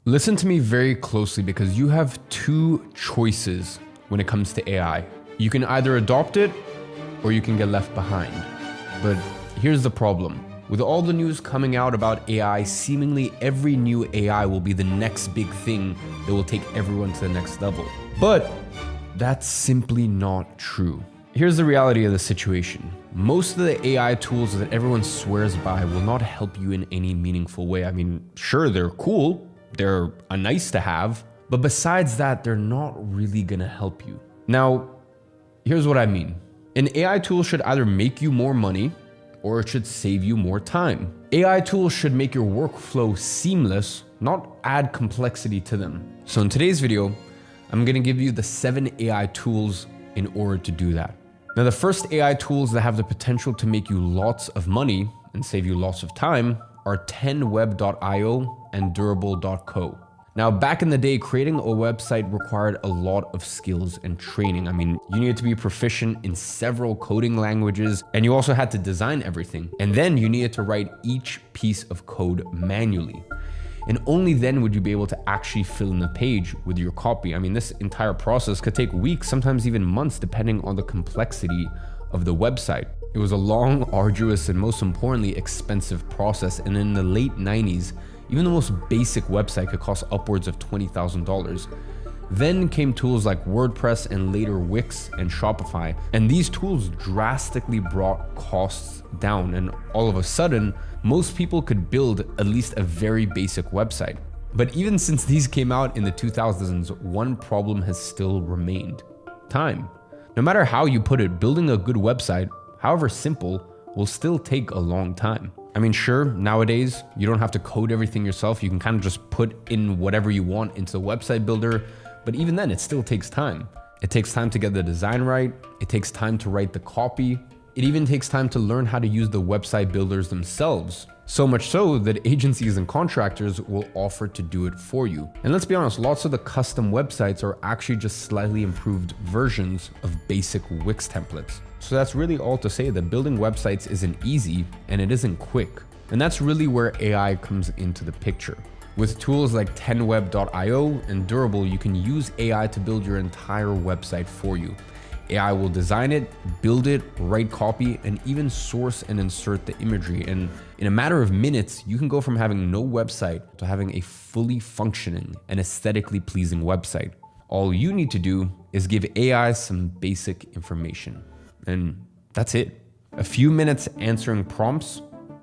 Listen to me very closely because you have two choices when it comes to AI. You can either adopt it or you can get left behind. But here's the problem. With all the news coming out about AI, seemingly every new AI will be the next big thing that will take everyone to the next level. But that's simply not true. Here's the reality of the situation. Most of the AI tools that everyone swears by will not help you in any meaningful way. I mean, sure, they're cool. They're a nice to have, but besides that, they're not really gonna help you. Now, here's what I mean. An AI tool should either make you more money or it should save you more time. AI tools should make your workflow seamless, not add complexity to them. So in today's video, I'm gonna give you the 7 AI tools in order to do that. Now, the first AI tools that have the potential to make you lots of money and save you lots of time are 10web.io and durable.co. Now, back in the day, creating a website required a lot of skills and training. I mean, you needed to be proficient in several coding languages, and you also had to design everything. And then you needed to write each piece of code manually. And only then would you be able to actually fill in the page with your copy. I mean, this entire process could take weeks, sometimes even months, depending on the complexity of the website. It was a long, arduous, and most importantly, expensive process. And in the late 90s, even the most basic website could cost upwards of $20,000. Then came tools like WordPress and later Wix and Shopify. And these tools drastically brought costs down. And all of a sudden, most people could build at least a very basic website. But even since these came out in the 2000s, one problem has still remained: time. No matter how you put it, building a good website, however simple, will still take a long time. I mean, sure, nowadays, you don't have to code everything yourself. You can kind of just put in whatever you want into the website builder, but even then, it still takes time. It takes time to get the design right. It takes time to write the copy. It even takes time to learn how to use the website builders themselves. So much so that agencies and contractors will offer to do it for you. And let's be honest, lots of the custom websites are actually just slightly improved versions of basic Wix templates. So that's really all to say that building websites isn't easy and it isn't quick. And that's really where AI comes into the picture. With tools like 10web.io and Durable, you can use AI to build your entire website for you. AI will design it, build it, write copy, and even source and insert the imagery. And in a matter of minutes, you can go from having no website to having a fully functioning and aesthetically pleasing website. All you need to do is give AI some basic information. And that's it. A few minutes answering prompts,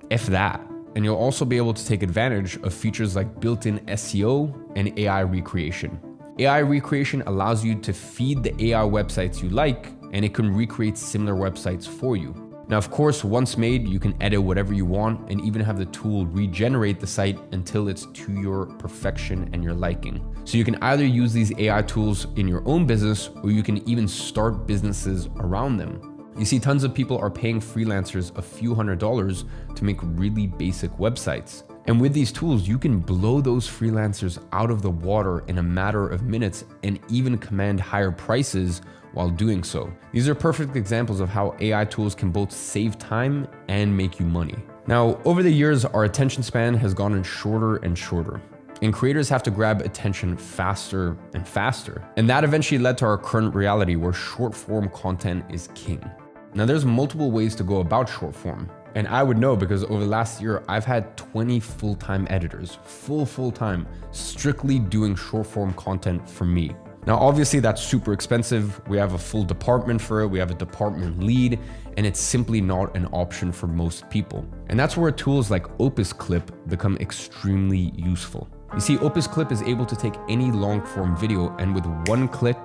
if that. And you'll also be able to take advantage of features like built-in SEO and AI recreation. AI recreation allows you to feed the AI websites you like, and it can recreate similar websites for you. Now, of course, once made, you can edit whatever you want and even have the tool regenerate the site until it's to your perfection and your liking. So you can either use these AI tools in your own business, or you can even start businesses around them. You see, tons of people are paying freelancers a few $100s to make really basic websites. And with these tools, you can blow those freelancers out of the water in a matter of minutes and even command higher prices while doing so. These are perfect examples of how AI tools can both save time and make you money. Now, over the years, our attention span has gotten shorter and shorter, and creators have to grab attention faster and faster. And that eventually led to our current reality where short form content is king. Now, there's multiple ways to go about short form. And I would know because over the last year, I've had 20 full-time editors, full-time, strictly doing short form content for me. Now, obviously that's super expensive. We have a full department for it. We have a department lead, and it's simply not an option for most people. And that's where tools like Opus Clip become extremely useful. You see, Opus Clip is able to take any long form video and with one click,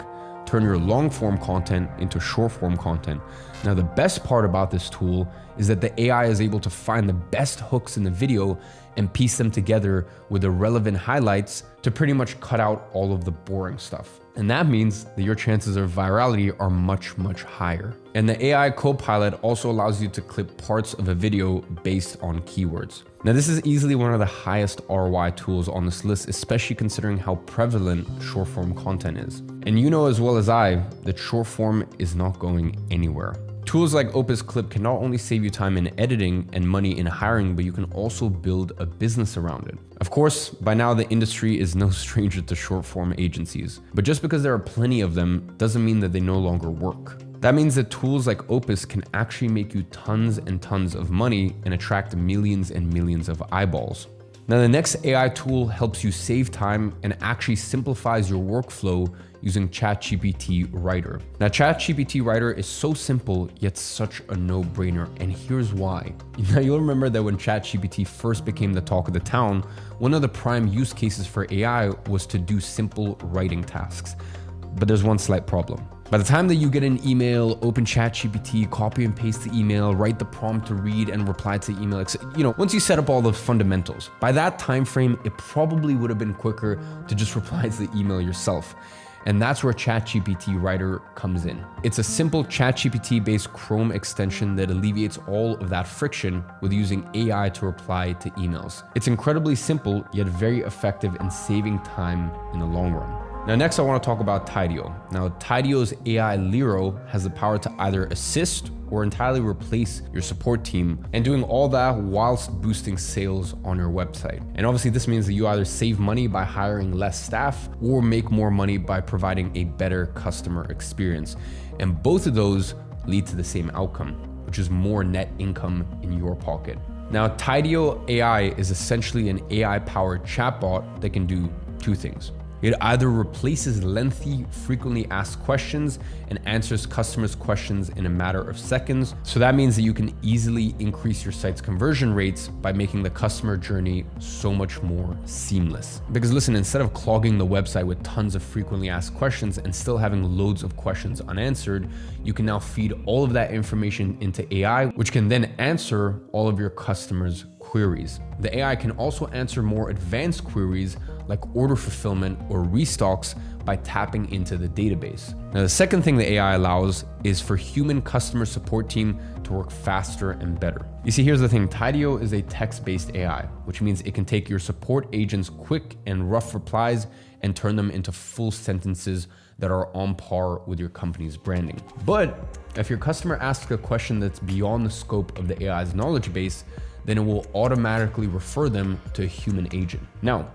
turn your long form content into short form content. Now, the best part about this tool is that the AI is able to find the best hooks in the video and piece them together with the relevant highlights to pretty much cut out all of the boring stuff. And that means that your chances of virality are much, much higher. And the AI Copilot also allows you to clip parts of a video based on keywords. Now, this is easily one of the highest ROI tools on this list, especially considering how prevalent short form content is. And you know as well as I that short form is not going anywhere. Tools like Opus Clip can not only save you time in editing and money in hiring, but you can also build a business around it. Of course, by now the industry is no stranger to short form agencies, but just because there are plenty of them doesn't mean that they no longer work. That means that tools like Opus can actually make you tons and tons of money and attract millions and millions of eyeballs. Now, the next AI tool helps you save time and actually simplifies your workflow using ChatGPT Writer. Now, ChatGPT Writer is so simple, yet such a no-brainer, and here's why. Now, you'll remember that when ChatGPT first became the talk of the town, one of the prime use cases for AI was to do simple writing tasks. But there's one slight problem. By the time that you get an email, open ChatGPT, copy and paste the email, write the prompt to read and reply to the email, once you set up all the fundamentals, by that time frame, it probably would have been quicker to just reply to the email yourself. And that's where ChatGPT Writer comes in. It's a simple ChatGPT-based Chrome extension that alleviates all of that friction with using AI to reply to emails. It's incredibly simple, yet very effective in saving time in the long run. Now, next I want to talk about Tidio. Now, Tidio's AI Liro has the power to either assist or entirely replace your support team, and doing all that whilst boosting sales on your website. And obviously this means that you either save money by hiring less staff or make more money by providing a better customer experience. And both of those lead to the same outcome, which is more net income in your pocket. Now, Tidio AI is essentially an AI-powered chatbot that can do two things. It either replaces lengthy, frequently asked questions and answers customers' questions in a matter of seconds. So that means that you can easily increase your site's conversion rates by making the customer journey so much more seamless. Because listen, instead of clogging the website with tons of frequently asked questions and still having loads of questions unanswered, you can now feed all of that information into AI, which can then answer all of your customers' queries. The AI can also answer more advanced queries like order fulfillment or restocks by tapping into the database. Now, the second thing the AI allows is for human customer support team to work faster and better. You see, here's the thing. Tidio is a text-based AI, which means it can take your support agents' quick and rough replies and turn them into full sentences that are on par with your company's branding. But if your customer asks a question that's beyond the scope of the AI's knowledge base, then it will automatically refer them to a human agent. Now,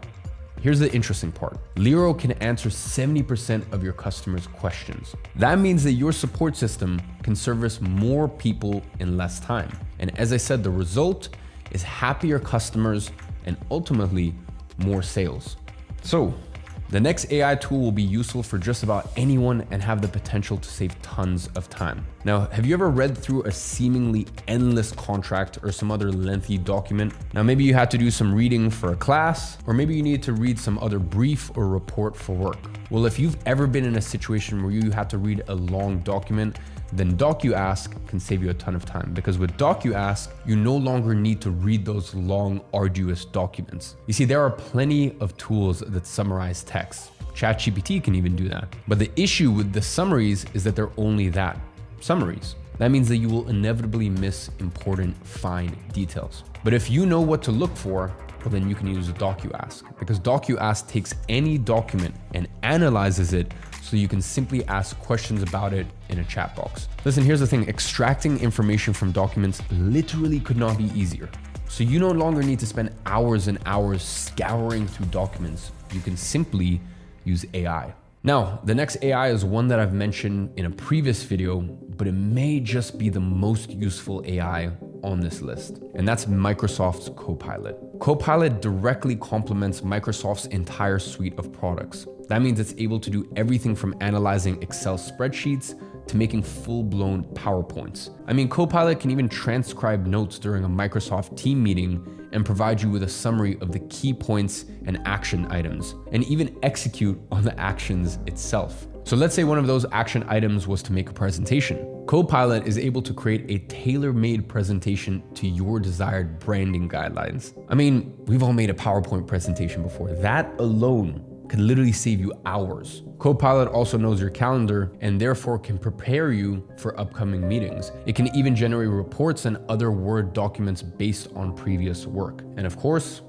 here's the interesting part. Liro can answer 70% of your customers' questions. That means that your support system can service more people in less time. And as I said, the result is happier customers and ultimately more sales. So, the next AI tool will be useful for just about anyone and have the potential to save tons of time. Now, have you ever read through a seemingly endless contract or some other lengthy document? Now, maybe you had to do some reading for a class, or maybe you need to read some other brief or report for work. Well, if you've ever been in a situation where you have to read a long document, then DocuAsk can save you a ton of time, because with DocuAsk, you no longer need to read those long, arduous documents. You see, there are plenty of tools that summarize text. ChatGPT can even do that. But the issue with the summaries is that they're only that, summaries. That means that you will inevitably miss important, fine details. But if you know what to look for, well, then you can use DocuAsk, because DocuAsk takes any document and analyzes it so you can simply ask questions about it in a chat box. Listen, here's the thing. Extracting information from documents literally could not be easier. So you no longer need to spend hours and hours scouring through documents. You can simply use AI. Now, the next AI is one that I've mentioned in a previous video, but it may just be the most useful AI on this list, and that's Microsoft's Copilot. Copilot directly complements Microsoft's entire suite of products. That means it's able to do everything from analyzing Excel spreadsheets to making full-blown PowerPoints. I mean, Copilot can even transcribe notes during a Microsoft team meeting and provide you with a summary of the key points and action items, and even execute on the actions itself. So let's say one of those action items was to make a presentation. Copilot is able to create a tailor-made presentation to your desired branding guidelines. I mean, we've all made a PowerPoint presentation before. That alone could literally save you hours. Copilot also knows your calendar and therefore can prepare you for upcoming meetings. It can even generate reports and other Word documents based on previous work. And of course,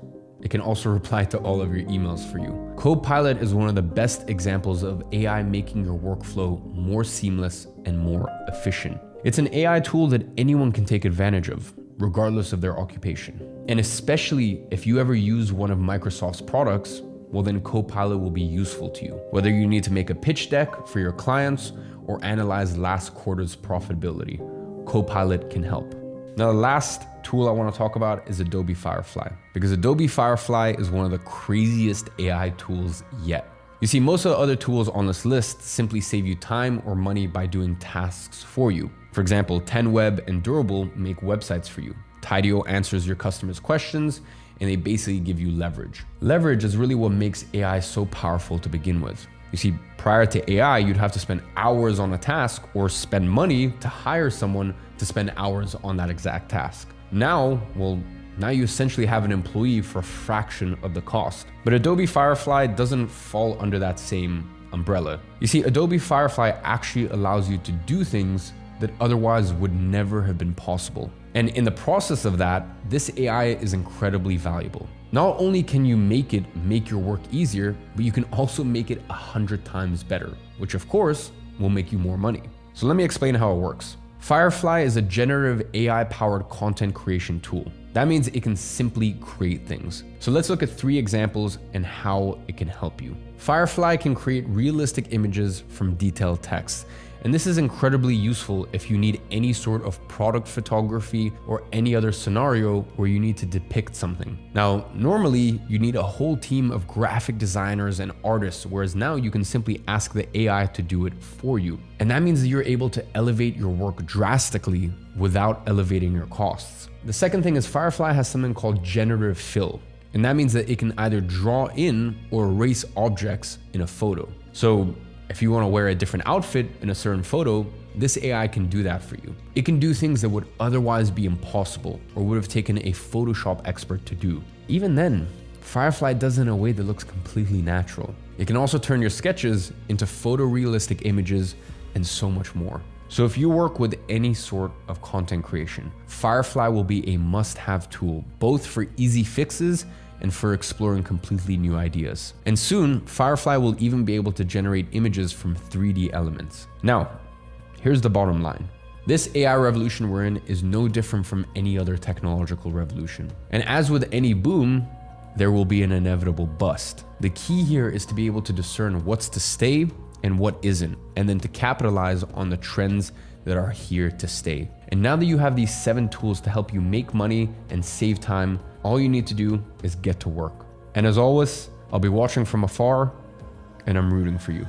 it can also reply to all of your emails for you. Copilot is one of the best examples of AI making your workflow more seamless and more efficient. It's an AI tool that anyone can take advantage of, regardless of their occupation. And especially if you ever use one of Microsoft's products, well then Copilot will be useful to you. Whether you need to make a pitch deck for your clients or analyze last quarter's profitability, Copilot can help. Now, the last tool I want to talk about is Adobe Firefly, because Adobe Firefly is one of the craziest AI tools yet. You see, most of the other tools on this list simply save you time or money by doing tasks for you. For example, 10Web and Durable make websites for you. Tidio answers your customers' questions, and they basically give you leverage. Leverage is really what makes AI so powerful to begin with. You see, prior to AI, you'd have to spend hours on a task or spend money to hire someone to spend hours on that exact task. Now you essentially have an employee for a fraction of the cost. But Adobe Firefly doesn't fall under that same umbrella. You see, Adobe Firefly actually allows you to do things that otherwise would never have been possible. And in the process of that, this AI is incredibly valuable. Not only can you make your work easier, but you can also make it 100 times better, which of course will make you more money. So let me explain how it works. Firefly is a generative AI-powered content creation tool. That means it can simply create things. So let's look at 3 examples and how it can help you. Firefly can create realistic images from detailed text. And this is incredibly useful if you need any sort of product photography or any other scenario where you need to depict something. Now, normally you need a whole team of graphic designers and artists, whereas now you can simply ask the AI to do it for you. And that means that you're able to elevate your work drastically without elevating your costs. The second thing is Firefly has something called generative fill. And that means that it can either draw in or erase objects in a photo. So if you want to wear a different outfit in a certain photo, this AI can do that for you. It can do things that would otherwise be impossible or would have taken a Photoshop expert to do. Even then, Firefly does it in a way that looks completely natural. It can also turn your sketches into photorealistic images and so much more. So if you work with any sort of content creation, Firefly will be a must-have tool, both for easy fixes and for exploring completely new ideas. And soon, Firefly will even be able to generate images from 3D elements. Now, here's the bottom line. This AI revolution we're in is no different from any other technological revolution. And as with any boom, there will be an inevitable bust. The key here is to be able to discern what's to stay and what isn't, and then to capitalize on the trends that are here to stay. And now that you have these 7 tools to help you make money and save time, all you need to do is get to work. And as always, I'll be watching from afar, and I'm rooting for you.